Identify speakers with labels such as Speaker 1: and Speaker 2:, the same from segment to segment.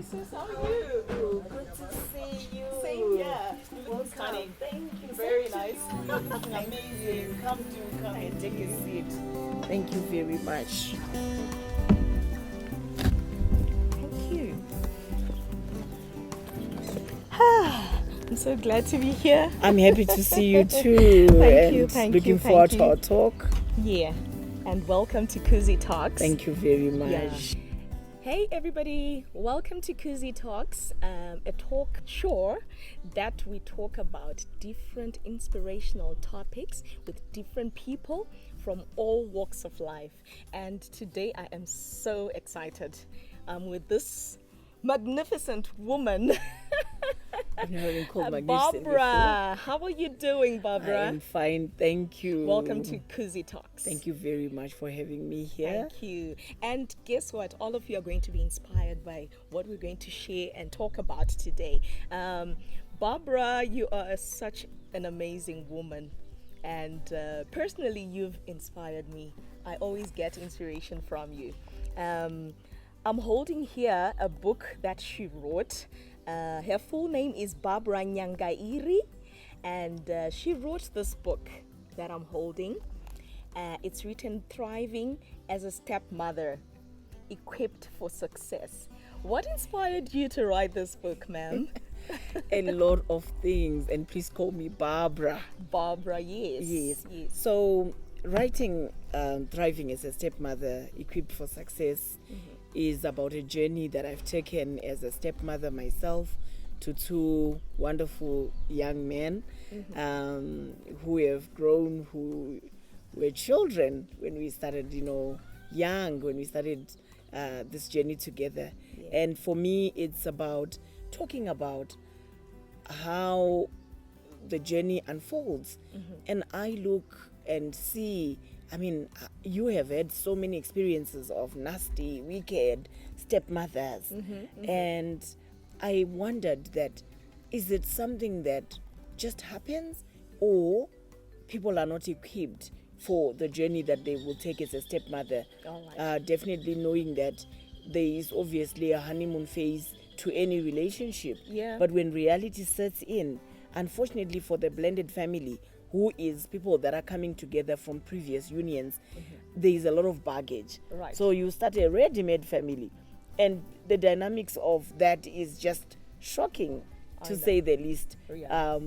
Speaker 1: sis. How are you?
Speaker 2: Good to see you.
Speaker 1: Same here. You look
Speaker 2: Welcome.
Speaker 1: stunning.
Speaker 2: Thank you.
Speaker 1: Very nice. Amazing. Come and take a seat.
Speaker 2: Thank you very much.
Speaker 1: Thank you. I'm so glad to be here.
Speaker 2: I'm happy to see you too.
Speaker 1: Thank you,
Speaker 2: Looking forward to our talk.
Speaker 1: Yeah. And welcome to KuziTalks.
Speaker 2: Thank you very much.
Speaker 1: Yeah. Hey everybody, welcome to KuziTalks, a talk show that we talk about different inspirational topics with different people from all walks of life. And today I am so excited with this magnificent woman.
Speaker 2: I've never been called magnificent
Speaker 1: Barbra. How are you doing, Barbra?
Speaker 2: I am fine, thank you.
Speaker 1: Welcome to KuziTalks.
Speaker 2: Thank you very much for having me here.
Speaker 1: Thank you. And guess what? All of you are going to be inspired by what we're going to share and talk about today. Barbra, you are such an amazing woman. And personally, you've inspired me. I always get inspiration from you. I'm holding here a book that she wrote. Her full name is Barbra Nyangairi, and she wrote this book that I'm holding. It's written Thriving as a Stepmother, Equipped for Success. What inspired you to write this book, ma'am?
Speaker 2: A lot of things, and please call me Barbra.
Speaker 1: Barbra, yes.
Speaker 2: So writing Thriving as a Stepmother, Equipped for Success is about a journey that I've taken as a stepmother myself to two wonderful young men who have grown, who were children when we started, young, when we started this journey together. Yeah. And for me, it's about talking about how the journey unfolds. And I look and see, you have had so many experiences of nasty, wicked stepmothers. And I wondered that, is it something that just happens, or people are not equipped for the journey that they will take as a stepmother? Definitely knowing that there is obviously a honeymoon phase to any relationship.
Speaker 1: Yeah.
Speaker 2: But when reality sets in, unfortunately for the blended family, who is people that are coming together from previous unions, there is a lot of baggage.
Speaker 1: Right.
Speaker 2: So you start a ready-made family, and the dynamics of that is just shocking, to say the least,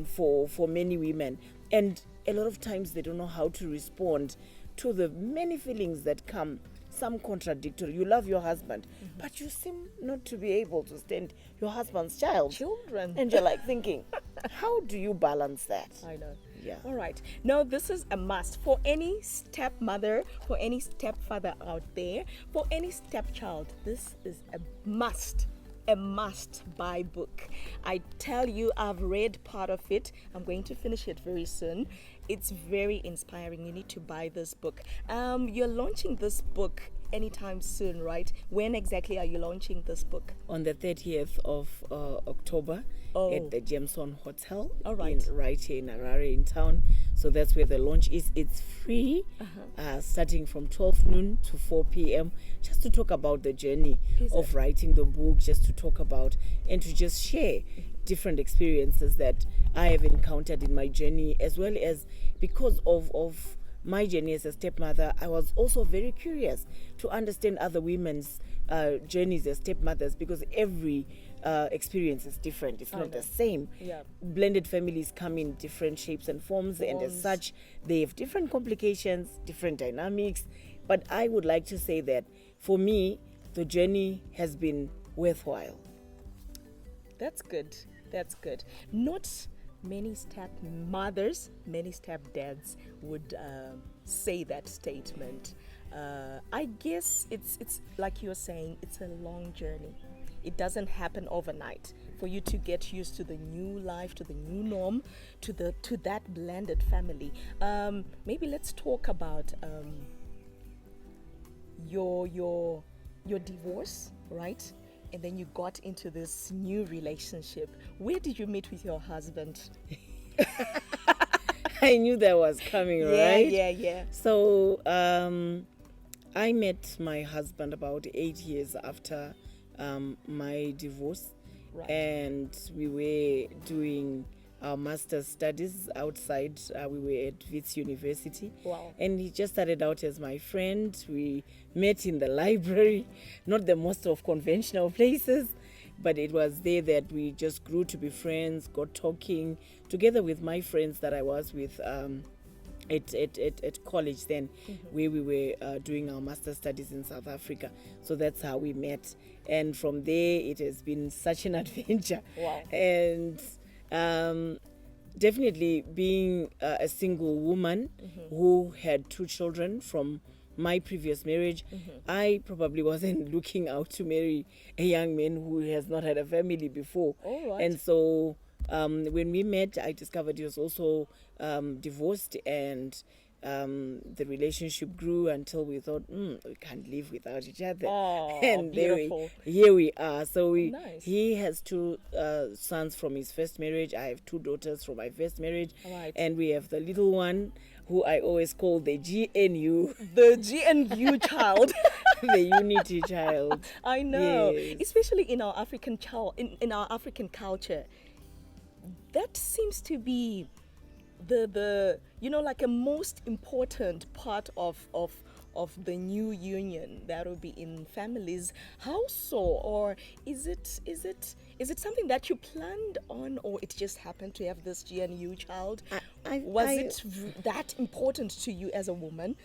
Speaker 2: for many women. And a lot of times they don't know how to respond to the many feelings that come, some contradictory. You love your husband, but you seem not to be able to stand your husband's children. And you're like thinking, how do you balance that?
Speaker 1: I know.
Speaker 2: Yeah.
Speaker 1: All right. Now, this is a must for any stepmother, for any stepfather out there, for any stepchild. This is a must buy book. I tell you, I've read part of it. I'm going to finish it very soon. It's very inspiring. You need to buy this book. You're launching this book anytime soon, right? When exactly are you launching this book?
Speaker 2: On the 30th of October at the Jameson Hotel.
Speaker 1: All right.
Speaker 2: Right here in Harare in town. So that's where the launch is. It's free, starting from 12 noon to 4 p.m. just to talk about the journey of writing the book, just to talk about and to just share different experiences that I have encountered in my journey, as well as because of my journey as a stepmother, I was also very curious to understand other women's journeys as stepmothers, because every experience is different. It's not the same.
Speaker 1: Yeah.
Speaker 2: Blended families come in different shapes and forms, and as such, they have different complications, different dynamics. But I would like to say that for me, the journey has been worthwhile.
Speaker 1: That's good. Not many stepmothers, many stepdads would say that statement. I guess it's like you're saying, it's a long journey. It doesn't happen overnight for you to get used to the new life, to the new norm, to that blended family. Maybe let's talk about your divorce, right? And then you got into this new relationship. Where did you meet with your husband?
Speaker 2: I knew that was coming, right?
Speaker 1: Yeah.
Speaker 2: So I met my husband about 8 years after my divorce.
Speaker 1: Right.
Speaker 2: And we were doing our master's studies outside. We were at Wits University.
Speaker 1: Wow.
Speaker 2: And he just started out as my friend. We met in the library, not the most of conventional places, but it was there that we just grew to be friends, got talking, together with my friends that I was with at college then, where we were doing our master's studies in South Africa. So that's how we met. And from there, it has been such an adventure.
Speaker 1: Wow.
Speaker 2: And definitely being a single woman who had 2 children from my previous marriage, I probably wasn't looking out to marry a young man who has not had a family before.
Speaker 1: All right.
Speaker 2: And so when we met, I discovered he was also divorced, and the relationship grew until we thought, we can't live without each other.
Speaker 1: Oh,
Speaker 2: And
Speaker 1: beautiful.
Speaker 2: here we are. So
Speaker 1: Nice.
Speaker 2: he has 2 sons from his first marriage. I have 2 daughters from my first marriage.
Speaker 1: Right.
Speaker 2: And we have the little one who I always call the GNU,
Speaker 1: The GNU child.
Speaker 2: the unity child.
Speaker 1: I know,
Speaker 2: Yes.
Speaker 1: especially in our African in our African culture, that seems to be the like a most important part of the new union that will be in families. How so? Or is it something that you planned on, or it just happened to have this GNU child? Was it that important to you as a woman?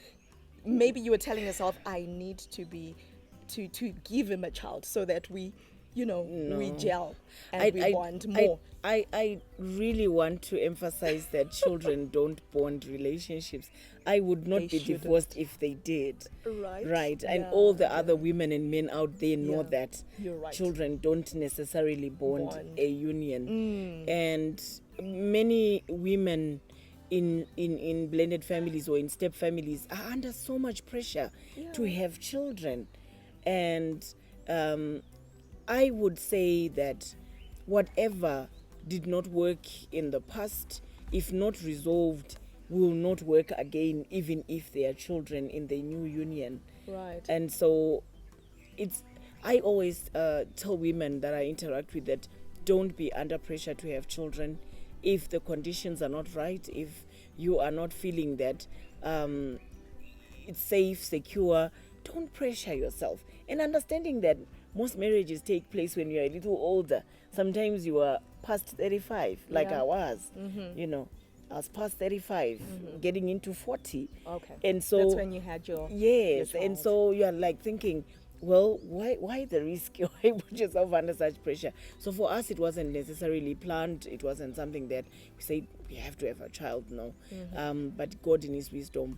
Speaker 1: Maybe you were telling yourself, I need to give him a child so that we we gel and we bond more.
Speaker 2: I really want to emphasize that children don't bond relationships. I would not be divorced if they did. Right. And all the other women and men out there know that
Speaker 1: You're right.
Speaker 2: children don't necessarily bond a union. And many women in blended families or in step families are under so much pressure to have children. And I would say that whatever did not work in the past, if not resolved, will not work again, even if there are children in the new union.
Speaker 1: Right.
Speaker 2: And so I always tell women that I interact with that don't be under pressure to have children. If the conditions are not right, if you are not feeling that it's safe, secure, don't pressure yourself. And understanding that most marriages take place when you're a little older. Sometimes you are past 35, like I was. I was past 35, getting into 40.
Speaker 1: Okay.
Speaker 2: And so
Speaker 1: that's when you had your
Speaker 2: yes,
Speaker 1: your
Speaker 2: and
Speaker 1: child.
Speaker 2: so you're like thinking, well, why the risk? Why put yourself under such pressure? So for us, it wasn't necessarily planned. It wasn't something that we said we have to have a child. No, but God in His wisdom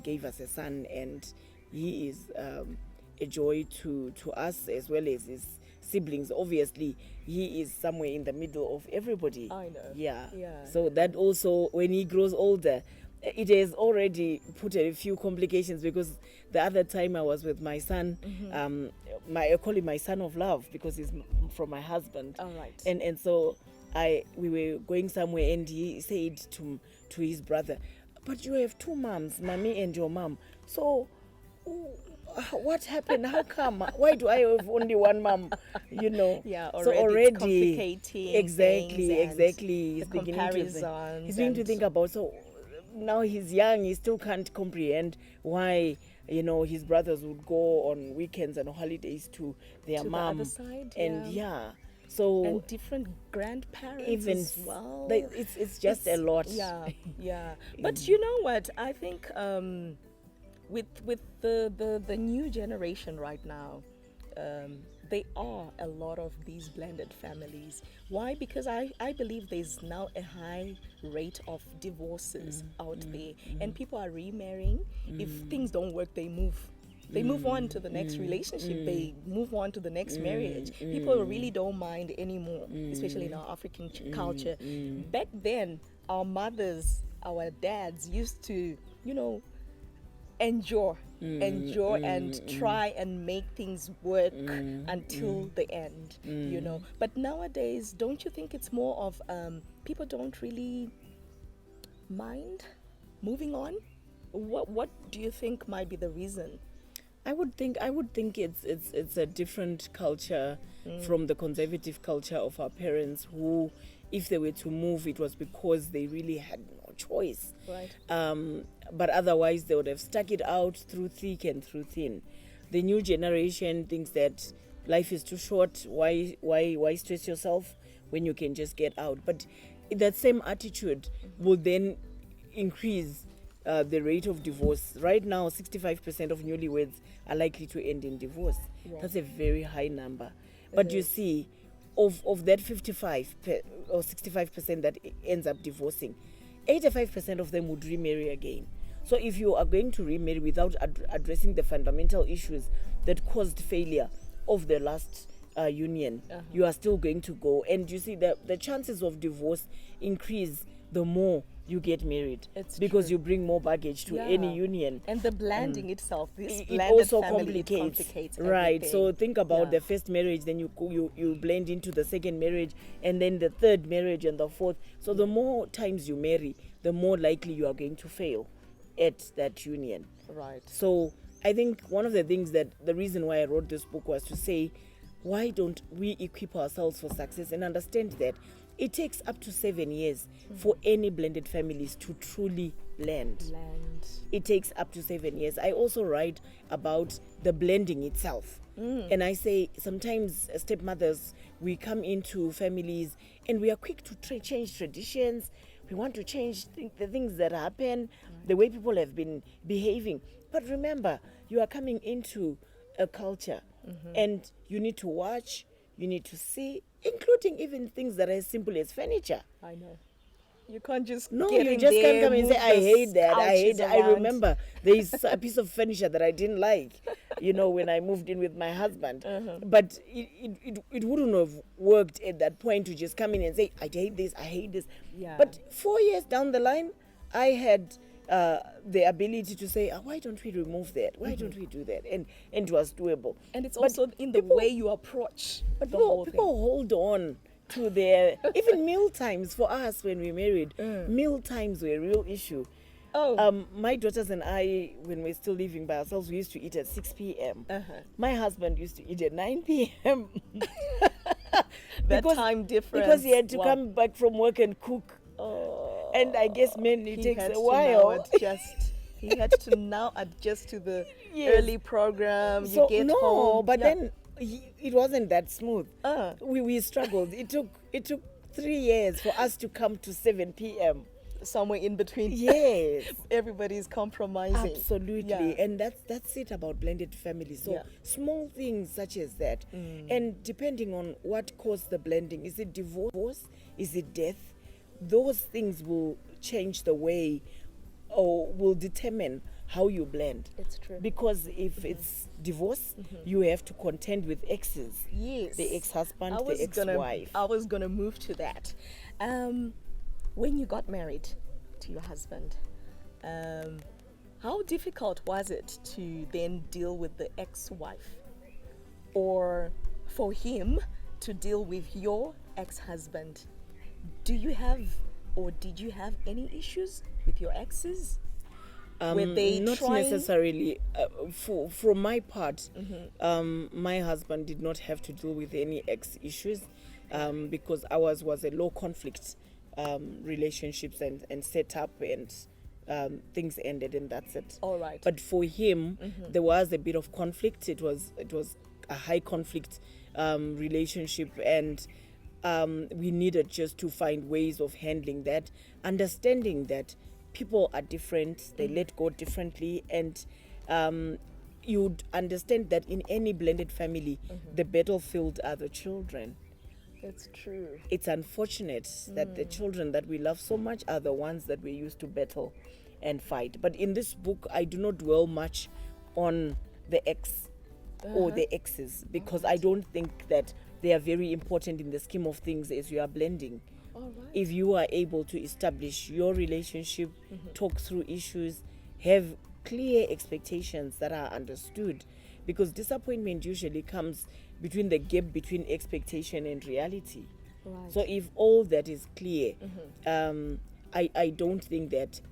Speaker 2: gave us a son, and he is a joy to us as well as his siblings. Obviously, he is somewhere in the middle of everybody.
Speaker 1: I know.
Speaker 2: Yeah.
Speaker 1: Yeah.
Speaker 2: So that also, when he grows older, it has already put a few complications, because the other time I was with my son, I call him my son of love because he's from my husband.
Speaker 1: All right.
Speaker 2: And so we were going somewhere, and he said to his brother, "But you have 2 moms, mommy and your mom. So what happened? How come? Why do I have only 1 mom?"
Speaker 1: Yeah,
Speaker 2: So already
Speaker 1: it's complicating
Speaker 2: exactly.
Speaker 1: things
Speaker 2: He's
Speaker 1: and the
Speaker 2: beginning to
Speaker 1: comparisons
Speaker 2: think about. So now he's young. He still can't comprehend why his brothers would go on weekends and holidays to their
Speaker 1: to
Speaker 2: mom.
Speaker 1: the other side,
Speaker 2: And
Speaker 1: so and different grandparents
Speaker 2: even
Speaker 1: as well.
Speaker 2: It's just a lot.
Speaker 1: Yeah. But you know what? I think with the new generation right now, there are a lot of these blended families. Why? Because I believe there's now a high rate of divorces out there, and people are remarrying. If things don't work, they move. They move on to the next relationship. They move on to the next marriage. People really don't mind anymore, especially in our African culture. Back then, our mothers, our dads used to, endure and try and make things work until the end, But nowadays, don't you think it's more of people don't really mind moving on? What do you think might be the reason?
Speaker 2: I would think it's a different culture from the conservative culture of our parents, who, if they were to move, it was because they really had no choice.
Speaker 1: Right.
Speaker 2: But otherwise, they would have stuck it out through thick and through thin. The new generation thinks that life is too short. Why stress yourself when you can just get out? But that same attitude will then increase the rate of divorce. Right now, 65% of newlyweds are likely to end in divorce.
Speaker 1: Yeah.
Speaker 2: That's a very high number. But you see, of that 55 or 65% that ends up divorcing, 85% of them would remarry again. So if you are going to remarry without addressing the fundamental issues that caused failure of the last union, you are still going to go. And you see, the chances of divorce increase the more you get married.
Speaker 1: It's
Speaker 2: because
Speaker 1: true.
Speaker 2: you bring more baggage to any union.
Speaker 1: And the blending itself, this
Speaker 2: It
Speaker 1: blended
Speaker 2: also
Speaker 1: family,
Speaker 2: complicates,
Speaker 1: it
Speaker 2: right?
Speaker 1: everything.
Speaker 2: So think about
Speaker 1: Yeah.
Speaker 2: the first marriage, then you blend into the second marriage, and then the third marriage and the fourth. So the more times you marry, the more likely you are going to fail at that union.
Speaker 1: Right.
Speaker 2: So I think one of the things that the reason why I wrote this book was to say, why don't we equip ourselves for success and understand that it takes up to 7 years for any blended families to truly blend. It takes up to 7 years. I also write about the blending itself. And I say sometimes as stepmothers, we come into families and we are quick to change traditions. We want to change the things that happen, the way people have been behaving. But remember, you are coming into a culture and you need to watch, you need to see, including even things that are as simple as furniture.
Speaker 1: I know. You can't just
Speaker 2: No,
Speaker 1: get
Speaker 2: you
Speaker 1: in
Speaker 2: just
Speaker 1: there,
Speaker 2: can't come and
Speaker 1: move
Speaker 2: say, I
Speaker 1: the
Speaker 2: hate that, I hate
Speaker 1: couches
Speaker 2: that. I
Speaker 1: around.
Speaker 2: remember there is a piece of furniture that I didn't like, when I moved in with my husband. But it wouldn't have worked at that point to just come in and say, I hate this, I hate this.
Speaker 1: Yeah.
Speaker 2: But 4 years down the line, I had the ability to say, why don't we remove that? Why don't we do that? And it was doable.
Speaker 1: And it's
Speaker 2: But
Speaker 1: also in the way you approach
Speaker 2: But
Speaker 1: the whole
Speaker 2: people hold on to their even meal times. For us, when we married, meal times were a real issue.
Speaker 1: Oh.
Speaker 2: My daughters and I, when we're still living by ourselves, we used to eat at 6 p.m. My husband used to eat at 9 p.m.
Speaker 1: That time difference.
Speaker 2: Because he had to
Speaker 1: Wow.
Speaker 2: come back from work and cook.
Speaker 1: Oh.
Speaker 2: And I guess men, it
Speaker 1: He
Speaker 2: takes
Speaker 1: had
Speaker 2: a
Speaker 1: to
Speaker 2: while.
Speaker 1: now adjust. He had to now adjust to the
Speaker 2: Yes.
Speaker 1: early program.
Speaker 2: So,
Speaker 1: you get
Speaker 2: no,
Speaker 1: home.
Speaker 2: but
Speaker 1: Yeah.
Speaker 2: then it wasn't that smooth. We struggled. It took 3 years for us to come to 7 p.m.
Speaker 1: somewhere in between.
Speaker 2: Yes.
Speaker 1: Everybody's compromising.
Speaker 2: Absolutely.
Speaker 1: Yeah.
Speaker 2: And that's it about blended families. So
Speaker 1: Yeah.
Speaker 2: small things such as that. And depending on what caused the blending, is it divorce? Is it death? Those things will change the way, or will determine how you blend.
Speaker 1: It's true.
Speaker 2: Because if it's divorce, you have to contend with exes.
Speaker 1: Yes.
Speaker 2: The ex-husband,
Speaker 1: I was
Speaker 2: the ex-wife.
Speaker 1: I was gonna move to that. When you got married to your husband, how difficult was it to then deal with the ex-wife, or for him to deal with your ex-husband? Do you have, or did you have any issues with your exes? Were they
Speaker 2: not
Speaker 1: trying?
Speaker 2: necessarily. From my part, my husband did not have to deal with any ex issues, because ours was a low conflict relationships and set up, and things ended, and that's it.
Speaker 1: All right.
Speaker 2: But for him, there was a bit of conflict. It was a high conflict relationship, and we needed just to find ways of handling that, understanding that people are different, they let go differently, and you'd understand that in any blended family, the battlefield are the children.
Speaker 1: It's true.
Speaker 2: It's unfortunate that the children that we love so much are the ones that we used to battle and fight. But in this book, I do not dwell much on the ex or the exes, because I don't think that they are very important in the scheme of things as you are blending.
Speaker 1: All right.
Speaker 2: If you are able to establish your relationship, talk through issues, have clear expectations that are understood, because disappointment usually comes between the gap between expectation and reality.
Speaker 1: Right.
Speaker 2: So if all that is clear, I don't think that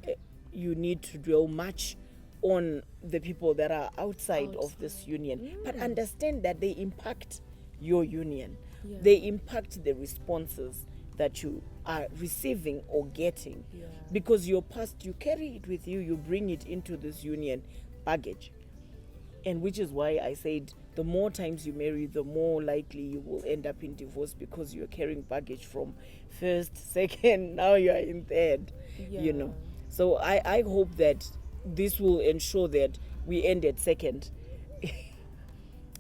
Speaker 2: you need to dwell much on the people that are outside of this union, but understand that they impact your union.
Speaker 1: Yeah.
Speaker 2: They impact the responses that you are receiving or getting.
Speaker 1: Yeah.
Speaker 2: Because your past, you carry it with you, you bring it into this union baggage. And which is why I said the more times you marry, the more likely you will end up in divorce, because you're carrying baggage from first, second, now you are in third, you know. So I hope that this will ensure that we end at second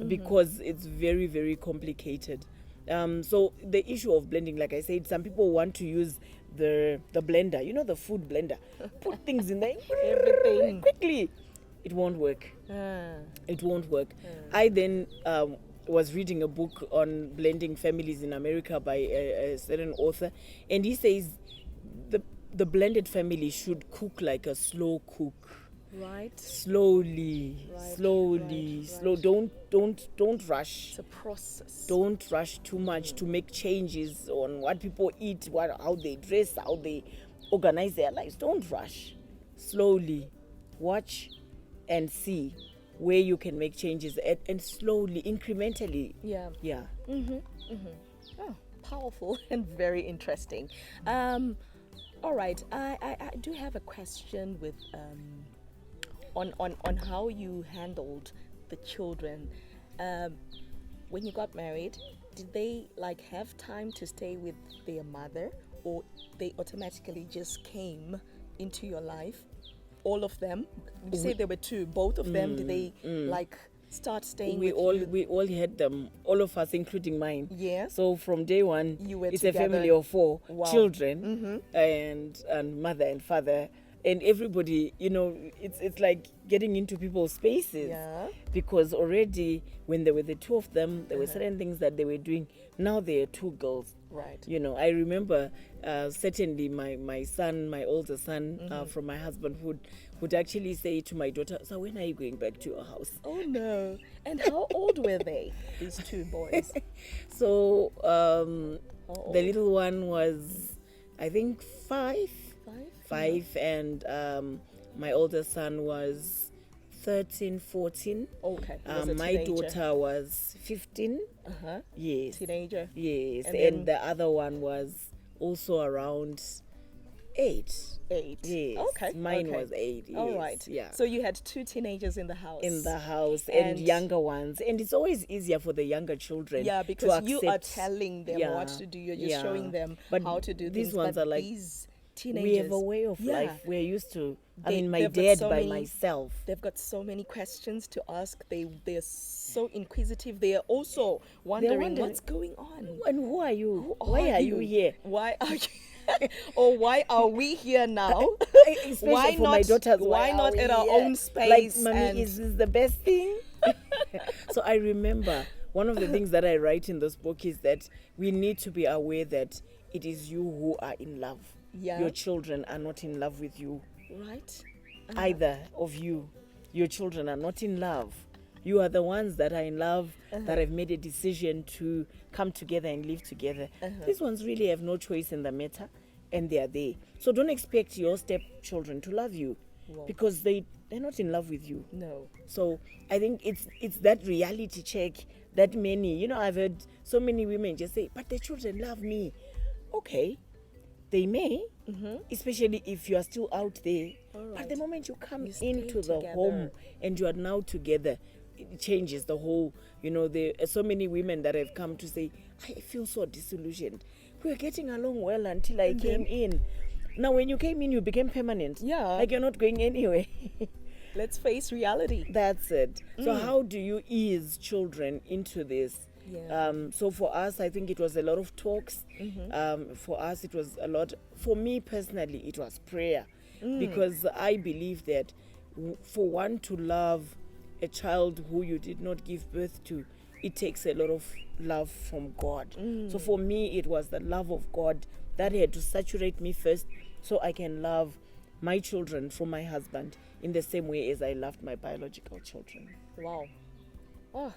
Speaker 2: because it's very, very complicated. So the issue of blending, like I said, some people want to use the blender, you know, the food blender, put things in there,
Speaker 1: Everything.
Speaker 2: quickly. It won't work. It won't work. I then was reading a book on blending families in America by a certain author, and he says the blended family should cook like a slow cook.
Speaker 1: Right.
Speaker 2: Slowly,
Speaker 1: Right,
Speaker 2: slowly,
Speaker 1: right,
Speaker 2: slow.
Speaker 1: right.
Speaker 2: Don't rush.
Speaker 1: It's a process.
Speaker 2: Don't rush too much to make changes on what people eat, how they dress, how they organize their lives. Don't rush. Slowly, watch and see where you can make changes, and slowly, incrementally.
Speaker 1: Yeah.
Speaker 2: Yeah.
Speaker 1: Oh, powerful and very interesting. All right, I do have a question with on how you handled the children. When you got married, did they like have time to stay with their mother, or they automatically just came into your life? All of them? You say there were two. Both of them, did they like start staying
Speaker 2: We
Speaker 1: with you?
Speaker 2: we all had them, all of us, including mine.
Speaker 1: Yeah.
Speaker 2: So from day one,
Speaker 1: You were
Speaker 2: it's
Speaker 1: together.
Speaker 2: a family of 4
Speaker 1: Wow.
Speaker 2: children, and mother and father, and everybody. You know, it's like getting into people's spaces.
Speaker 1: Yeah.
Speaker 2: Because already when there were the two of them, there were certain things that they were doing. Now there are 2 girls.
Speaker 1: Right.
Speaker 2: You know, I remember certainly my son, my older son, from my husband would actually say to my daughter, "So when are you going back to your house?"
Speaker 1: Oh no. And how old were they, these 2 boys?
Speaker 2: So
Speaker 1: old?
Speaker 2: the little one was, I think, 5,
Speaker 1: 5?
Speaker 2: and my older son was 13, 14.
Speaker 1: Okay. He was a
Speaker 2: My
Speaker 1: teenager.
Speaker 2: daughter was 15.
Speaker 1: Uh-huh.
Speaker 2: Yes.
Speaker 1: Teenager.
Speaker 2: Yes.
Speaker 1: And
Speaker 2: And
Speaker 1: then-
Speaker 2: the other one was also around 8.
Speaker 1: 8.
Speaker 2: Yes.
Speaker 1: Okay.
Speaker 2: Mine
Speaker 1: okay.
Speaker 2: was 8.
Speaker 1: All
Speaker 2: yes,
Speaker 1: right.
Speaker 2: Yeah.
Speaker 1: So you had 2 teenagers in the house.
Speaker 2: In the house, and younger ones, and it's always easier for the younger children.
Speaker 1: Yeah,
Speaker 2: to
Speaker 1: because you are
Speaker 2: accept-
Speaker 1: telling them
Speaker 2: Yeah,
Speaker 1: what to do. You're just
Speaker 2: yeah.
Speaker 1: showing them
Speaker 2: But
Speaker 1: how to do
Speaker 2: these
Speaker 1: things.
Speaker 2: ones
Speaker 1: but
Speaker 2: are like,
Speaker 1: these teenagers,
Speaker 2: we have a way of
Speaker 1: yeah,
Speaker 2: life. We're used to. I
Speaker 1: They-
Speaker 2: mean, my
Speaker 1: they've got
Speaker 2: dad
Speaker 1: so
Speaker 2: by
Speaker 1: many-
Speaker 2: myself.
Speaker 1: They've got so many questions to ask. They're so inquisitive. They are also wondering
Speaker 2: wondering,
Speaker 1: what's going on.
Speaker 2: And who are you?
Speaker 1: Who
Speaker 2: Why are you here?
Speaker 1: Why are you? Or why are we here now?
Speaker 2: Especially
Speaker 1: why
Speaker 2: for
Speaker 1: not?
Speaker 2: my daughters.
Speaker 1: Why
Speaker 2: are
Speaker 1: not
Speaker 2: we
Speaker 1: at our
Speaker 2: here?
Speaker 1: own
Speaker 2: Like,
Speaker 1: space?
Speaker 2: mommy,
Speaker 1: and
Speaker 2: is this the best thing? So I remember one of the things that I write in this book is that we need to be aware that it is you who are in love.
Speaker 1: Yeah.
Speaker 2: Your children are not in love with you.
Speaker 1: right?
Speaker 2: Either of you. Your children are not in love. You are the ones that are in love, that have made a decision to come together and live together. These ones really have no choice in the matter, and they are there. So don't expect your stepchildren to love you,
Speaker 1: Wow.
Speaker 2: because they're not in love with you.
Speaker 1: No.
Speaker 2: So I think it's that reality check that many, I've heard so many women just say, but the children love me. Okay, they may, especially if you are still out there.
Speaker 1: All
Speaker 2: But
Speaker 1: right.
Speaker 2: the moment you come
Speaker 1: You stay
Speaker 2: into the
Speaker 1: together.
Speaker 2: home and you are now together, it changes the whole, there are so many women that have come to say, I feel so disillusioned. We were getting along well until I came in. Now, when you came in, you became permanent.
Speaker 1: Yeah.
Speaker 2: Like you're not going anywhere.
Speaker 1: Let's face reality.
Speaker 2: That's it. So how do you ease children into this?
Speaker 1: Yeah.
Speaker 2: So for us, I think it was a lot of talks. For us, it was a lot. For me personally, it was prayer, because I believe that for one to love a child who you did not give birth to, it takes a lot of love from God. So for me, it was the love of God that had to saturate me first, so I can love my children from my husband in the same way as I loved my biological children.
Speaker 1: Wow. Oh,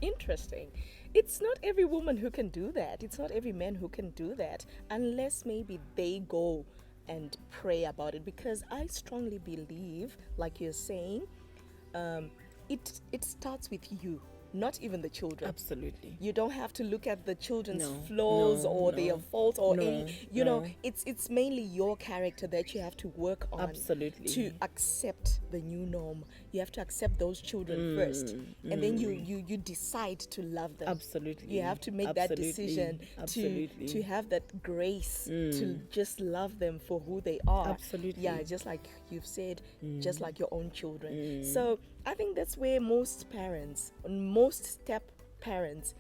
Speaker 1: interesting. It's not every woman who can do that. It's not every man who can do that, unless maybe they go and pray about it, because I strongly believe, like you're saying, it starts with you, not even the children.
Speaker 2: Absolutely.
Speaker 1: You don't have to look at the children's
Speaker 2: No,
Speaker 1: flaws
Speaker 2: no,
Speaker 1: or
Speaker 2: no,
Speaker 1: their faults or
Speaker 2: no,
Speaker 1: any, you know,
Speaker 2: no.
Speaker 1: it's mainly your character that you have to work on.
Speaker 2: Absolutely.
Speaker 1: To accept the new norm. You have to accept those children first, and then you decide to love them.
Speaker 2: Absolutely.
Speaker 1: You have to make that decision
Speaker 2: Absolutely.
Speaker 1: to have that grace to just love them for who they are.
Speaker 2: Absolutely.
Speaker 1: Yeah, just like you've said, just like your own children. So I think that's where most parents, most step parents,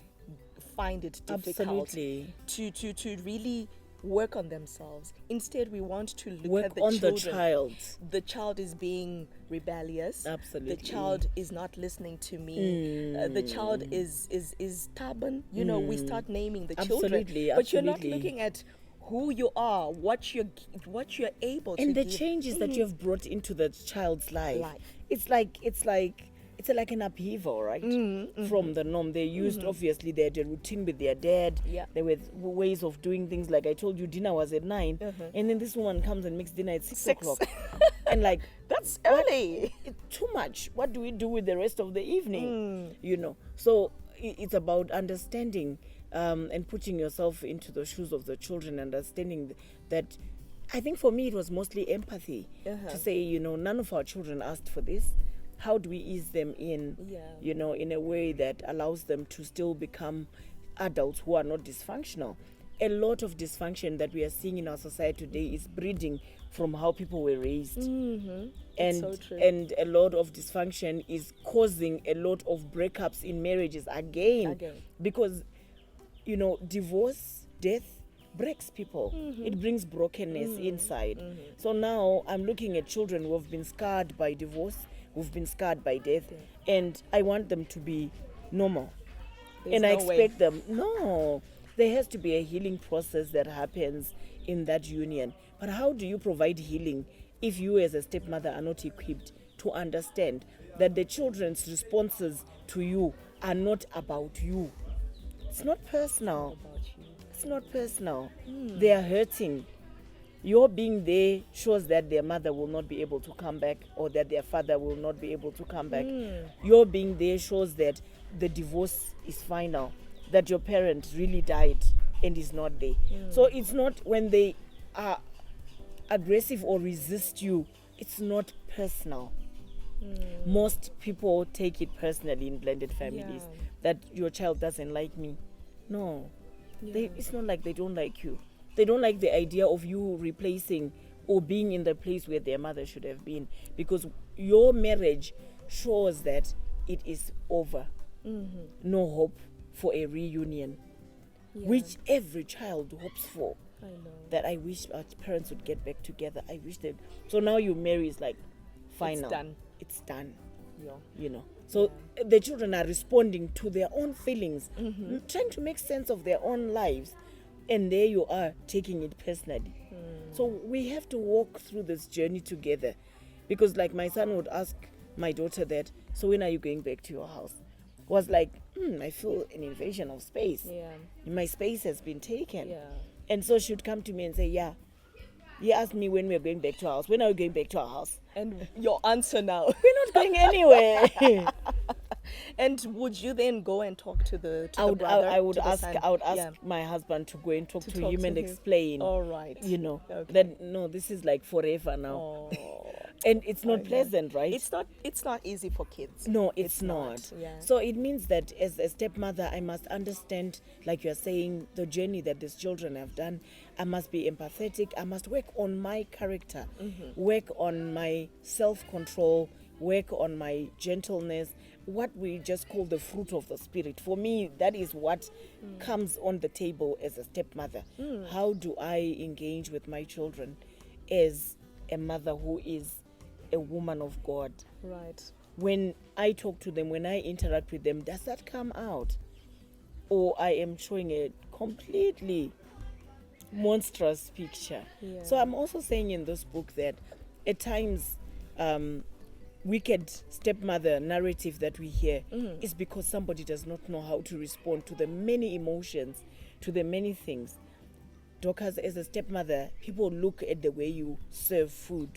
Speaker 1: find it difficult
Speaker 2: Absolutely.
Speaker 1: to really work on themselves. Instead, we want to look
Speaker 2: Work
Speaker 1: at the
Speaker 2: on
Speaker 1: children.
Speaker 2: the child.
Speaker 1: The child is being rebellious.
Speaker 2: Absolutely.
Speaker 1: The child is not listening to me. The child is stubborn. You know, we start naming the children,
Speaker 2: Absolutely,
Speaker 1: but you're not
Speaker 2: absolutely.
Speaker 1: looking at who you are, what you're able to
Speaker 2: And the
Speaker 1: give.
Speaker 2: changes that you have brought into the child's life.
Speaker 1: Life.
Speaker 2: It's like an upheaval, right? From the norm. They used, obviously, they had a routine with their dad.
Speaker 1: Yeah.
Speaker 2: There were ways of doing things. Like I told you, dinner was at 9, and then this woman comes and makes dinner at 6 o'clock. And like,
Speaker 1: That's early.
Speaker 2: it's too much. What do we do with the rest of the evening? You know, so it's about understanding and putting yourself into the shoes of the children, understanding that. I think for me it was mostly empathy to say, you know, none of our children asked for this. How do we ease them in,
Speaker 1: Yeah.
Speaker 2: you know, in a way that allows them to still become adults who are not dysfunctional? A lot of dysfunction that we are seeing in our society today is breeding from how people were raised. And
Speaker 1: so true.
Speaker 2: and a lot of dysfunction is causing a lot of breakups in marriages again. Because, you know, divorce, death breaks people. It brings brokenness inside. So now I'm looking at children who have been scarred by divorce, who've been scarred by death, and I want them to be normal.
Speaker 1: There's
Speaker 2: and I
Speaker 1: no way.
Speaker 2: expect them, no, there has to be a healing process that happens in that union. But how do you provide healing if you as a stepmother are not equipped to understand that the children's responses to you are not about you? It's not personal. It's not personal. They are hurting. Your being there shows that their mother will not be able to come back, or that their father will not be able to come back. Your being there shows that the divorce is final, that your parent really died and is not there. So it's not when they are aggressive or resist you, it's not personal. Most people take it personally in blended families, that your child doesn't like me. No, it's not like they don't like you. They don't like the idea of you replacing or being in the place where their mother should have been, because your marriage shows that it is over. No hope for a reunion, which every child hopes for.
Speaker 1: I know.
Speaker 2: That I wish our parents would get back together. I wish they. So now you marry is like final. It's done. You know. So the children are responding to their own feelings, trying to make sense of their own lives. And there you are, taking it personally. So we have to walk through this journey together. Because like my son would ask my daughter that, so when are you going back to your house? Was like, I feel an invasion of space. My space has been taken. And so she would come to me and say, he asked me when we're going back to our house. When are we going back to our house?
Speaker 1: And your answer now.
Speaker 2: We're not going anywhere.
Speaker 1: And would you then go and talk to the brother?
Speaker 2: I would
Speaker 1: to the
Speaker 2: ask
Speaker 1: son?
Speaker 2: my husband to go and talk to
Speaker 1: talk
Speaker 2: him
Speaker 1: to
Speaker 2: and
Speaker 1: him.
Speaker 2: explain.
Speaker 1: All right.
Speaker 2: You know,
Speaker 1: Okay.
Speaker 2: that no, this is like forever now. And it's not pleasant, right?
Speaker 1: It's not easy for kids.
Speaker 2: No, it's not.
Speaker 1: Yeah.
Speaker 2: So it means that as a stepmother, I must understand, like you're saying, the journey that these children have done. I must be empathetic. I must work on my character, work on my self-control, work on my gentleness, what we just call the fruit of the spirit. For me, that is what comes on the table as a stepmother. How do I engage with my children as a mother who is a woman of God?
Speaker 1: Right.
Speaker 2: When I talk to them, when I interact with them, does that come out? Or I am showing a completely monstrous picture. So I'm also saying in this book that at times wicked stepmother narrative that we hear is because somebody does not know how to respond to the many emotions, to the many things. Dorcas, as a stepmother, people look at the way you serve food.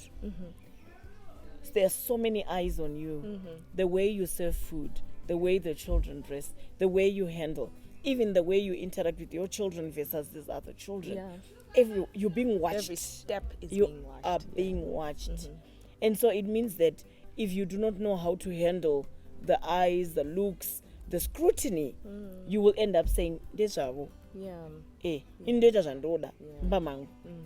Speaker 2: There are so many eyes on you. The way you serve food, the way the children dress, the way you handle, even the way you interact with your children versus these other children. You're being watched.
Speaker 1: Every step is
Speaker 2: You
Speaker 1: being watched.
Speaker 2: are being watched. And so it means that if you do not know how to handle the eyes, the looks, the scrutiny, you will end up saying, "Dejavu."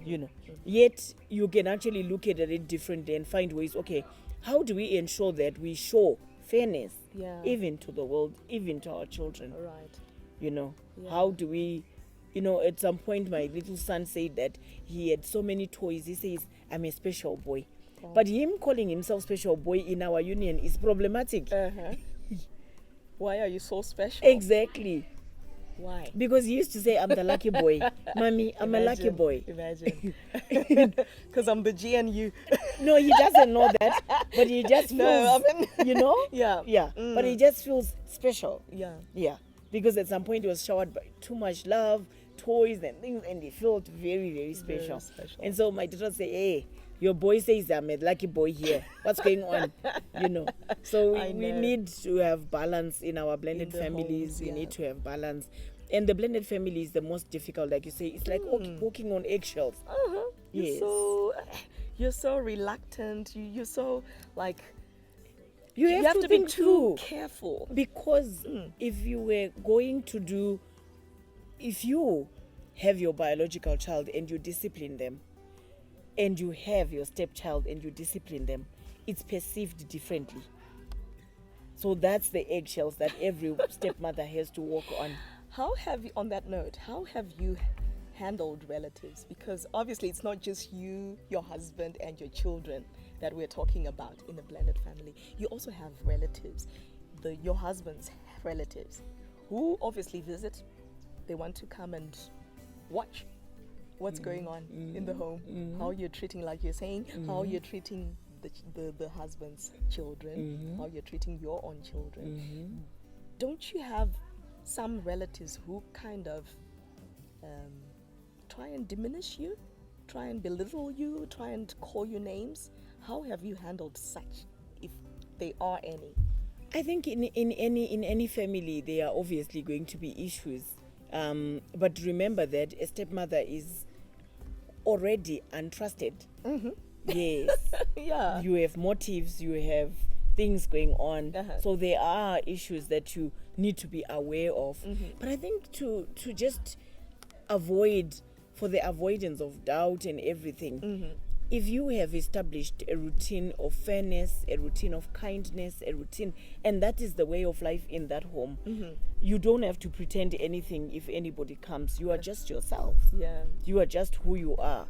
Speaker 2: You know. Yet you can actually look at it differently and find ways, okay, how do we ensure that we show fairness even to the world, even to our children?
Speaker 1: Right.
Speaker 2: You know, how do we, at some point my little son said that he had so many toys. He says, "I'm a special boy." But him calling himself special boy in our union is problematic.
Speaker 1: Why are you so special?
Speaker 2: Exactly.
Speaker 1: Why?
Speaker 2: Because he used to say, "I'm the lucky boy." Mommy, I'm a lucky boy.
Speaker 1: Imagine. Because I'm the G and you.
Speaker 2: No, he doesn't know that. But he just feels,
Speaker 1: No, I mean,
Speaker 2: Yeah.
Speaker 1: Mm.
Speaker 2: But he just feels special.
Speaker 1: Yeah.
Speaker 2: Yeah. Because at some point he was showered by too much love, toys and things, and he felt very, very special.
Speaker 1: Very special.
Speaker 2: And so my daughter say, "Hey, your boy says I'm a lucky boy here. What's going on?" So we need to have balance in our blended families.
Speaker 1: homes,
Speaker 2: We need to have balance. And the blended family is the most difficult, like you say. It's like walking on eggshells. Yes.
Speaker 1: You're so reluctant. You're so like.
Speaker 2: You have to
Speaker 1: be
Speaker 2: think
Speaker 1: too
Speaker 2: through.
Speaker 1: careful.
Speaker 2: Because if you have your biological child and you discipline them, and you have your stepchild and you discipline them, it's perceived differently. So that's the eggshells that every stepmother has to walk on.
Speaker 1: On that note, how have you handled relatives? Because obviously it's not just you, your husband, and your children that we're talking about in a blended family. You also have relatives, your husband's relatives, who obviously visit. They want to come and watch what's going on in the home, how you're treating, like you're saying, how you're treating the husband's children, how you're treating your own children. Don't you have some relatives who kind of try and diminish you, try and belittle you, try and call you names? How have you handled such, if there are any?
Speaker 2: I think in any family there are obviously going to be issues, but remember that a stepmother is already untrusted. Yes.
Speaker 1: Yeah.
Speaker 2: You have motives, you have things going on, so there are issues that you need to be aware of. But I think to just avoid, for the avoidance of doubt and everything, if you have established a routine of fairness, a routine of kindness, a routine, and that is the way of life in that home, you don't have to pretend anything if anybody comes. You are just yourself.
Speaker 1: Yeah.
Speaker 2: You are just who you are.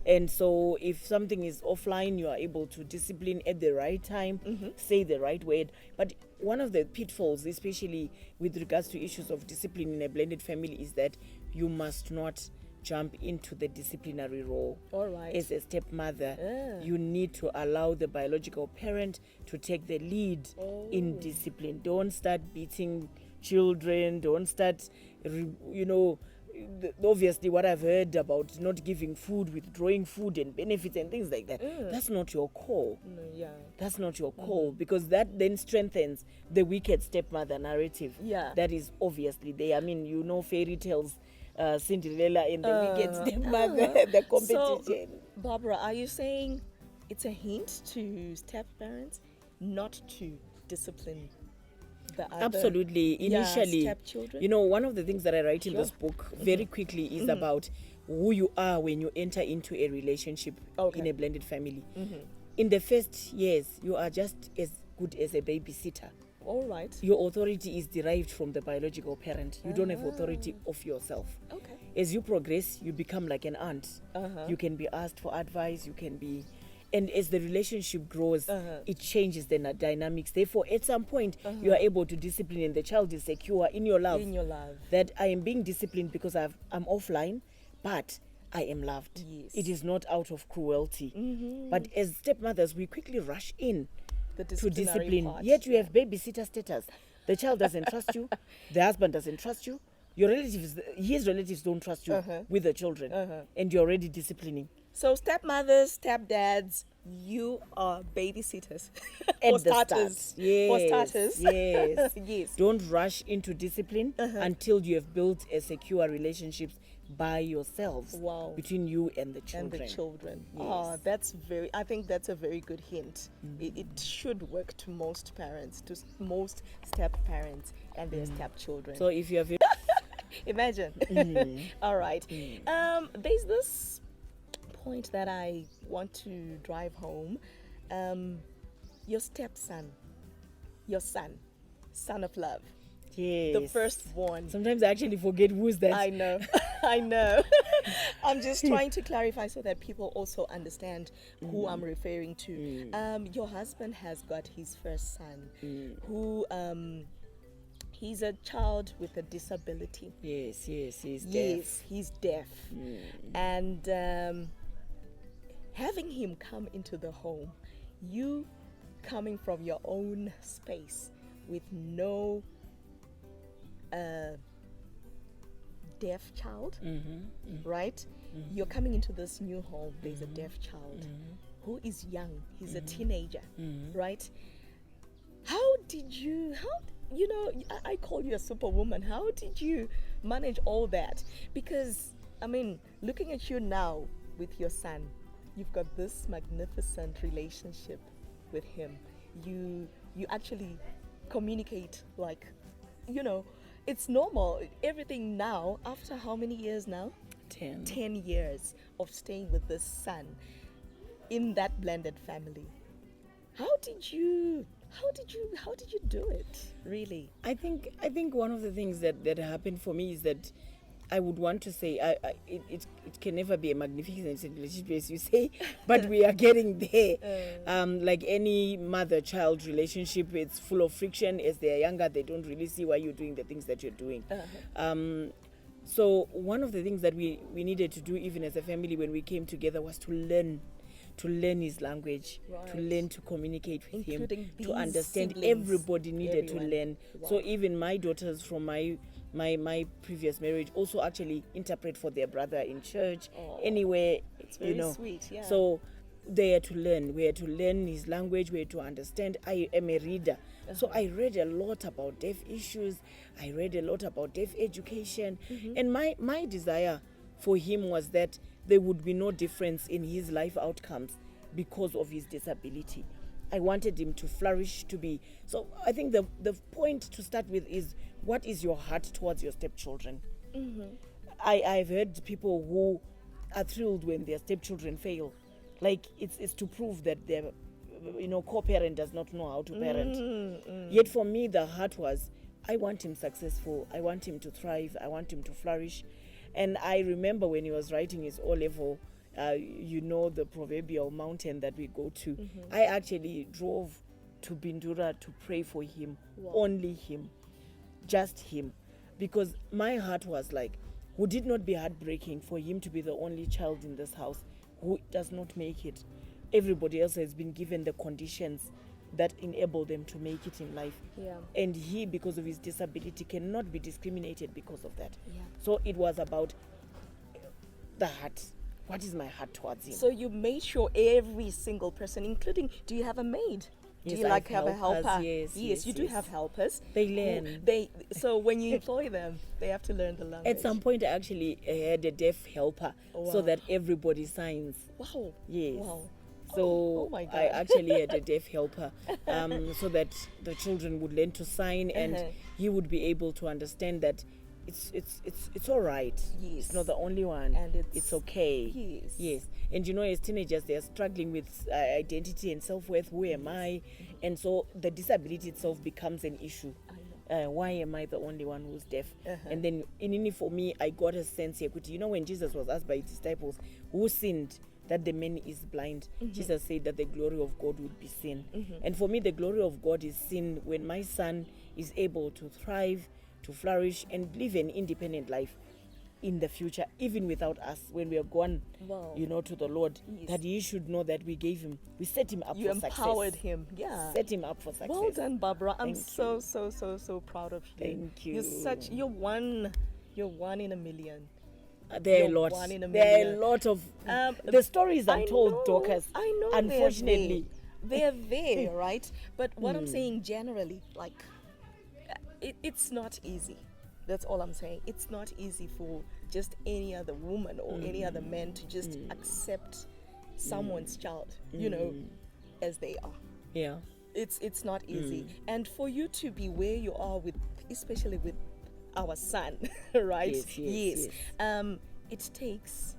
Speaker 2: And so if something is offline, you are able to discipline at the right time, say the right word. But one of the pitfalls, especially with regards to issues of discipline in a blended family, is that you must not jump into the disciplinary role.
Speaker 1: All right.
Speaker 2: As a stepmother, you need to allow the biological parent to take the lead in discipline. Don't start beating children. Don't start, obviously what I've heard about not giving food, withdrawing food and benefits and things like that. That's not your call. That's not your call, because that then strengthens the wicked stepmother narrative. That is obviously there. I mean, fairy tales, Cinderella and the wicked stepmother, the competition.
Speaker 1: So, Barbara, are you saying it's a hint to step parents not to discipline the other?
Speaker 2: Absolutely. Initially,
Speaker 1: stepchildren?
Speaker 2: One of the things that I write in this book very quickly is about who you are when you enter into a relationship in a blended family. In the first years, you are just as good as a babysitter.
Speaker 1: All right.
Speaker 2: Your authority is derived from the biological parent. You don't have authority of yourself.
Speaker 1: Okay.
Speaker 2: As you progress, you become like an aunt. You can be asked for advice. And as the relationship grows, it changes the dynamics. Therefore, at some point, you are able to discipline, and the child is secure in your love. That I am being disciplined because I'm offline, but I am loved.
Speaker 1: Yes.
Speaker 2: It is not out of cruelty. But as stepmothers, we quickly rush in to discipline. Yet you have babysitter status. The child doesn't trust you. The husband doesn't trust you. your relatives, his relatives don't trust you with the children, and you're already disciplining.
Speaker 1: So stepmothers, stepdads, you are babysitters.
Speaker 2: At
Speaker 1: For
Speaker 2: the
Speaker 1: starters.
Speaker 2: start. Yes,
Speaker 1: For starters.
Speaker 2: yes.
Speaker 1: Yes.
Speaker 2: Don't rush into discipline until you have built a secure relationships by yourselves.
Speaker 1: Wow.
Speaker 2: Between you and the
Speaker 1: And
Speaker 2: children.
Speaker 1: the children.
Speaker 2: Yes.
Speaker 1: Oh, I think that's a very good hint. It should work to most parents, to most step parents and their stepchildren.
Speaker 2: So if you have
Speaker 1: Imagine. All right. There's this point that I want to drive home. Your stepson, your son of love,
Speaker 2: yes.
Speaker 1: the firstborn.
Speaker 2: Sometimes I actually forget who's that.
Speaker 1: I know, I know. I'm just trying to clarify so that people also understand who I'm referring to. Your husband has got his first son, who he's a child with a disability.
Speaker 2: Yes, he's deaf.
Speaker 1: Yes, he's deaf, and having him come into the home, you coming from your own space with no deaf child, right? You're coming into this new home. There's a deaf child who is young. He's a teenager, right? How did you? I call you a superwoman. How did you manage all that? Because I mean, looking at you now with your son, you've got this magnificent relationship with him. You actually communicate like, it's normal. Everything now, after how many years now?
Speaker 2: 10.
Speaker 1: 10 years of staying with this son in that blended family. How did you do it? Really?
Speaker 2: I think one of the things that happened for me is that I would want to say it can never be a magnificent relationship, as you say, but we are getting there. Like any mother-child relationship, it's full of friction. As they are younger, they don't really see why you're doing the things that you're doing. So one of the things that we needed to do, even as a family, when we came together, was to learn his language, to learn to communicate with
Speaker 1: Including
Speaker 2: him, to understand.
Speaker 1: siblings,
Speaker 2: Everybody needed
Speaker 1: everyone.
Speaker 2: to learn.
Speaker 1: Wow.
Speaker 2: So even my daughters from my previous marriage also actually interpret for their brother in church, anywhere.
Speaker 1: It's very sweet, yeah.
Speaker 2: So they had to learn. We had to learn his language. We had to understand. I am a reader, so I read a lot about deaf issues. I read a lot about deaf education, and my desire for him was that there would be no difference in his life outcomes because of his disability. I wanted him to flourish, to be. So I think the point to start with is, what is your heart towards your stepchildren? I've heard people who are thrilled when their stepchildren fail. Like it's to prove that their co-parent does not know how to parent. Yet for me, the heart was, I want him successful. I want him to thrive. I want him to flourish. And I remember when he was writing his O-level, the proverbial mountain that we go to. I actually drove to Bindura to pray for him.
Speaker 1: Wow.
Speaker 2: Only him. Just him. Because my heart was like, would it not be heartbreaking for him to be the only child in this house who does not make it? Everybody else has been given the conditions that enable them to make it in life.
Speaker 1: Yeah.
Speaker 2: And he, because of his disability, cannot be discriminated because of that.
Speaker 1: Yeah.
Speaker 2: So it was about the heart. What is my heart towards him?
Speaker 1: So you made sure every single person, including, do you have a maid? Do
Speaker 2: Yes,
Speaker 1: you
Speaker 2: I have
Speaker 1: have a
Speaker 2: helpers,
Speaker 1: helper?
Speaker 2: yes,
Speaker 1: you do have helpers.
Speaker 2: They learn.
Speaker 1: So when you employ them, they have to learn the language.
Speaker 2: At some point, I actually had a deaf helper so that everybody signs.
Speaker 1: Wow.
Speaker 2: Yes.
Speaker 1: Wow.
Speaker 2: So
Speaker 1: oh my God.
Speaker 2: I actually had a deaf helper so that the children would learn to sign, and he would be able to understand that it's all right.
Speaker 1: Yes.
Speaker 2: It's not the only one,
Speaker 1: and
Speaker 2: it's okay.
Speaker 1: Yes.
Speaker 2: Yes. And as teenagers, they're struggling with identity and self-worth. Who am I? And so the disability itself becomes an issue. Why am I the only one who's deaf? And then for me, I got a sense here. When Jesus was asked by his disciples, who sinned that the man is blind, Jesus said that the glory of God would be seen. And for me, the glory of God is seen when my son is able to thrive, to flourish, and live an independent life in the future, even without us, when we are gone, to the Lord. Yes. That he should know that we set him up for success.
Speaker 1: You empowered him, yeah.
Speaker 2: Set him up for success.
Speaker 1: Well done, Barbara. I'm so proud of you.
Speaker 2: Thank you.
Speaker 1: You're one You're one in a million.
Speaker 2: There are
Speaker 1: You're
Speaker 2: lots.
Speaker 1: one in a
Speaker 2: There are a
Speaker 1: million.
Speaker 2: lot of the stories
Speaker 1: I
Speaker 2: untold,
Speaker 1: know,
Speaker 2: Dorcas.
Speaker 1: I know.
Speaker 2: Unfortunately,
Speaker 1: they're there, right? But what I'm saying generally, like, it's not easy. That's all I'm saying. It's not easy for just any other woman or any other man to just accept someone's child, as they are.
Speaker 2: yeah.
Speaker 1: It's not easy. And for you to be where you are with, especially with our son, right?
Speaker 2: Yes.
Speaker 1: It takes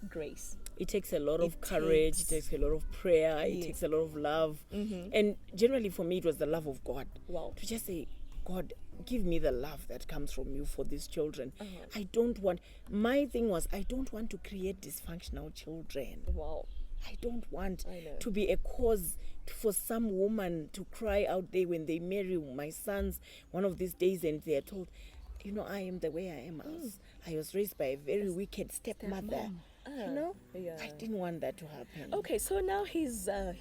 Speaker 1: grace.
Speaker 2: It takes a lot of
Speaker 1: It
Speaker 2: courage. It
Speaker 1: takes-
Speaker 2: takes a lot of prayer. It
Speaker 1: Yes.
Speaker 2: takes a lot of love. And generally, for me, it was the love of God.
Speaker 1: Wow.
Speaker 2: To just say, God, give me the love that comes from you for these children. I don't want. My thing was, I don't want to create dysfunctional children.
Speaker 1: Wow.
Speaker 2: I don't want
Speaker 1: I know.
Speaker 2: to be a cause for some woman to cry out there when they marry my sons one of these days and they are told, I am the way I am. I was raised by a very wicked stepmother.
Speaker 1: Yeah.
Speaker 2: I didn't want that to happen.
Speaker 1: Okay, so now he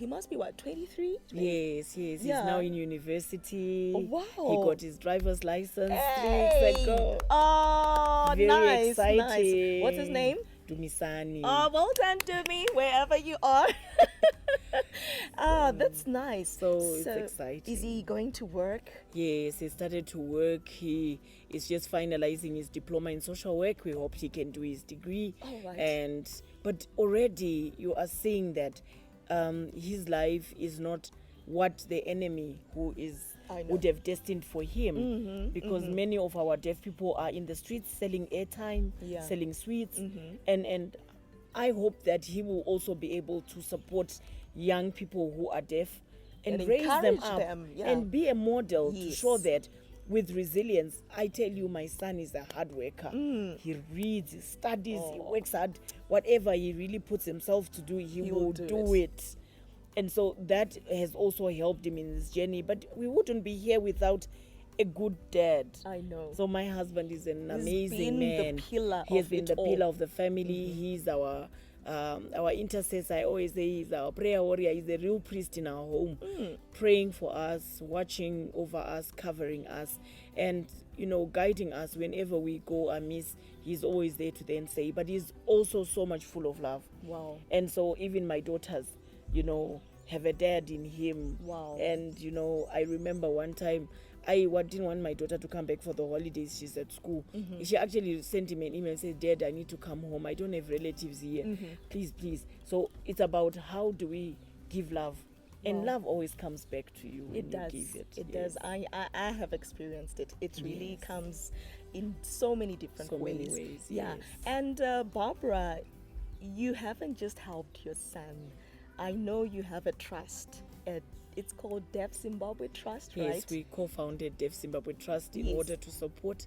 Speaker 1: must be what, 23?
Speaker 2: Yes. He's
Speaker 1: Yeah.
Speaker 2: now in university.
Speaker 1: Wow.
Speaker 2: He got his driver's license 3
Speaker 1: Hey!
Speaker 2: weeks ago.
Speaker 1: Oh,
Speaker 2: Very
Speaker 1: nice,
Speaker 2: exciting.
Speaker 1: nice. What's his name?
Speaker 2: Dumisani.
Speaker 1: Oh, well done, Dumi, wherever you are. That's nice.
Speaker 2: So it's exciting.
Speaker 1: Is he going to work?
Speaker 2: Yes, he started to work. He is just finalizing his diploma in social work. We hope he can do his degree.
Speaker 1: All right.
Speaker 2: But already you are seeing that his life is not what the enemy would have destined for him, because many of our deaf people are in the streets selling airtime, selling sweets, and I hope that he will also be able to support young people who are deaf and raise them
Speaker 1: encourage
Speaker 2: up
Speaker 1: them, yeah.
Speaker 2: and be a model to
Speaker 1: Yes.
Speaker 2: show that with resilience. I tell you, my son is a hard worker. He reads, he studies, he works hard. Whatever he really puts himself to do, he will do it. And so that has also helped him in his journey. But we wouldn't be here without a good dad.
Speaker 1: I know.
Speaker 2: So my husband is an
Speaker 1: He's
Speaker 2: amazing
Speaker 1: been the
Speaker 2: man.
Speaker 1: pillar
Speaker 2: He has
Speaker 1: of
Speaker 2: been
Speaker 1: it
Speaker 2: the
Speaker 1: all.
Speaker 2: pillar of the family. He's our intercessor. I always say he's our prayer warrior. He's a real priest in our home, praying for us, watching over us, covering us, and guiding us whenever we go amiss. He's always there to then say. But he's also so much full of love.
Speaker 1: Wow.
Speaker 2: And so even my daughters, have a dad in him.
Speaker 1: Wow.
Speaker 2: And I remember one time I didn't want my daughter to come back for the holidays. She's at school. She actually sent him an email and said, Dad, I need to come home. I don't have relatives here. Please. So it's about how do we give love. And love always comes back to you when
Speaker 1: It
Speaker 2: you
Speaker 1: does.
Speaker 2: give it.
Speaker 1: It
Speaker 2: Yes.
Speaker 1: does. I have experienced it. It really comes in so many different
Speaker 2: So many
Speaker 1: ways.
Speaker 2: ways,
Speaker 1: Yeah.
Speaker 2: yes.
Speaker 1: And Barbara, you haven't just helped your son. I know you have a trust. It's called Deaf Zimbabwe Trust, right?
Speaker 2: Yes, we co-founded Deaf Zimbabwe Trust in
Speaker 1: Yes.
Speaker 2: order to support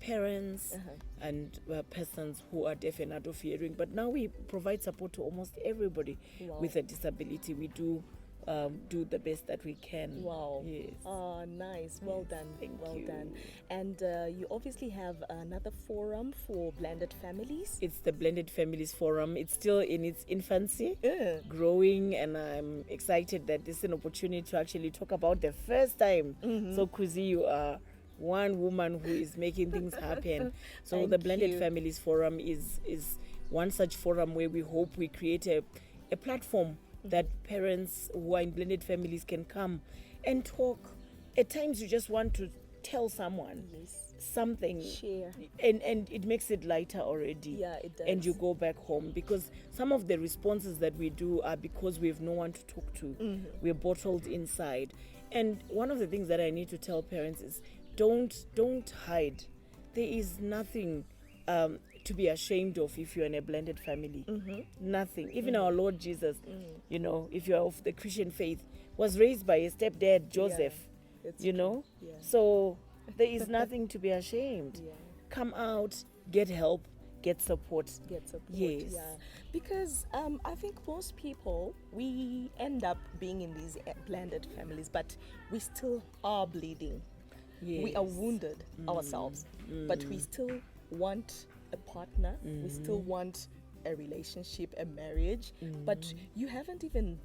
Speaker 2: parents and persons who are deaf and hard of hearing. But now we provide support to almost everybody
Speaker 1: Wow.
Speaker 2: with a disability. We do the best that we can.
Speaker 1: Wow.
Speaker 2: Yes.
Speaker 1: Oh, nice. Well done.
Speaker 2: Thank
Speaker 1: well
Speaker 2: you.
Speaker 1: done. And you obviously have another forum for blended families.
Speaker 2: It's the Blended Families Forum. It's still in its infancy,
Speaker 1: Yeah.
Speaker 2: growing, and I'm excited that this is an opportunity to actually talk about the first time. So, Kuzi, you are one woman who is making things happen. So,
Speaker 1: Thank
Speaker 2: the Blended
Speaker 1: you.
Speaker 2: Families Forum is one such forum where we hope we create a platform that parents who are in blended families can come and talk. At times, you just want to tell someone
Speaker 1: Yes.
Speaker 2: something,
Speaker 1: Share.
Speaker 2: and it makes it lighter already.
Speaker 1: Yeah, it does.
Speaker 2: And you go back home, because some of the responses that we do are because we have no one to talk to. We're bottled inside. And one of the things that I need to tell parents is don't hide. There is nothing to be ashamed of if you're in a blended family. Nothing. Even our Lord Jesus, if you're of the Christian faith, was raised by a stepdad, Joseph.
Speaker 1: It's
Speaker 2: Yeah. So there is nothing to be ashamed.
Speaker 1: Yeah.
Speaker 2: Come out, get help, get support.
Speaker 1: Get support.
Speaker 2: Yes.
Speaker 1: Yeah. Because I think most people, we end up being in these blended families, but we still are bleeding. We are
Speaker 2: Yes.
Speaker 1: wounded ourselves, but we still want a partner. We still want a relationship, a marriage. But you haven't even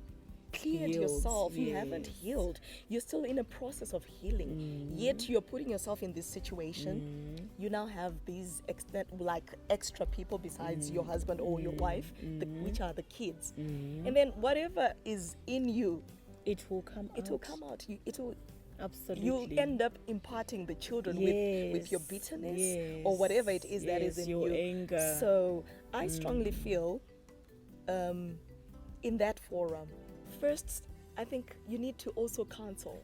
Speaker 1: cleared
Speaker 2: Healed,
Speaker 1: yourself. You haven't
Speaker 2: yes.
Speaker 1: healed. You're still in a process of healing. Yet you're putting yourself in this situation. You now have these extra people besides your husband or your wife, which are the kids. And then whatever is in you,
Speaker 2: It will come
Speaker 1: it
Speaker 2: out.
Speaker 1: will come out. It will.
Speaker 2: Absolutely.
Speaker 1: You'll end up imparting the children with your bitterness or
Speaker 2: yes,
Speaker 1: whatever it is that is
Speaker 2: yes,
Speaker 1: in
Speaker 2: your
Speaker 1: you.
Speaker 2: anger.
Speaker 1: So I strongly feel in that forum, first, I think you need to also counsel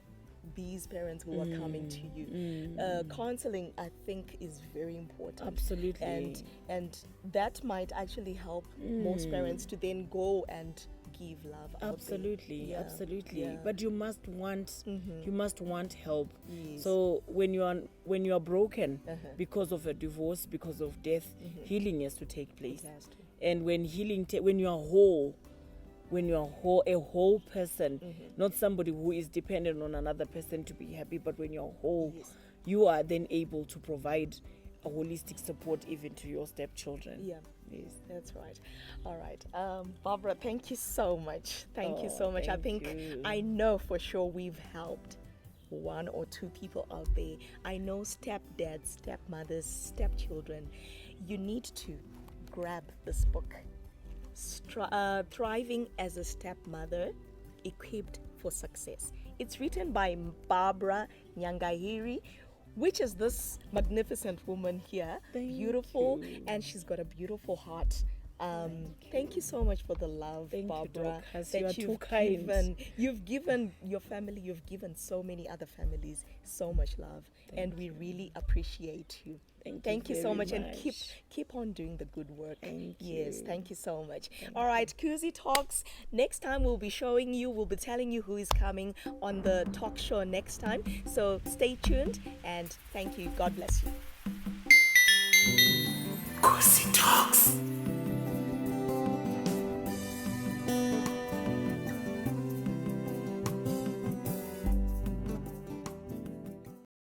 Speaker 1: these parents who are coming to you. Counseling, I think, is very important.
Speaker 2: Absolutely.
Speaker 1: And that might actually help most parents to then go and give love out there.
Speaker 2: Absolutely,
Speaker 1: Yeah,
Speaker 2: absolutely.
Speaker 1: yeah.
Speaker 2: But you must want help.
Speaker 1: Yes.
Speaker 2: So when you are broken because of a divorce, because of death, healing has to take place.
Speaker 1: It has to.
Speaker 2: And when when you are whole, a whole person, not somebody who is dependent on another person to be happy, but when you're whole,
Speaker 1: Yes.
Speaker 2: you are then able to provide a holistic support even to your stepchildren.
Speaker 1: Yeah.
Speaker 2: Yes.
Speaker 1: That's right. All right. Barbara, thank you so much. Thank you
Speaker 2: Oh,
Speaker 1: so much. I
Speaker 2: thank
Speaker 1: think
Speaker 2: you.
Speaker 1: I know for sure we've helped one or two people out there. I know stepdads, stepmothers, stepchildren. You need to grab this book. Thriving as a Stepmother, Equipped for Success. It's written by Barbra Nyangairi, which is this magnificent woman here.
Speaker 2: Thank
Speaker 1: beautiful,
Speaker 2: you.
Speaker 1: and she's got a beautiful heart. Thank you so much for the love,
Speaker 2: Thank you,
Speaker 1: Barbara.
Speaker 2: Dorcas.
Speaker 1: That
Speaker 2: You are
Speaker 1: you've
Speaker 2: too kind.
Speaker 1: You've given your family, you've given so many other families so much love, and we really appreciate you.
Speaker 2: Thank you
Speaker 1: so
Speaker 2: very
Speaker 1: much, and
Speaker 2: much.
Speaker 1: keep on doing the good work.
Speaker 2: Thank
Speaker 1: Yes,
Speaker 2: you.
Speaker 1: thank you so much. All right, KuziTalks. Next time we'll be telling you who is coming on the talk show next time. So stay tuned, and thank you. God bless you.
Speaker 2: KuziTalks.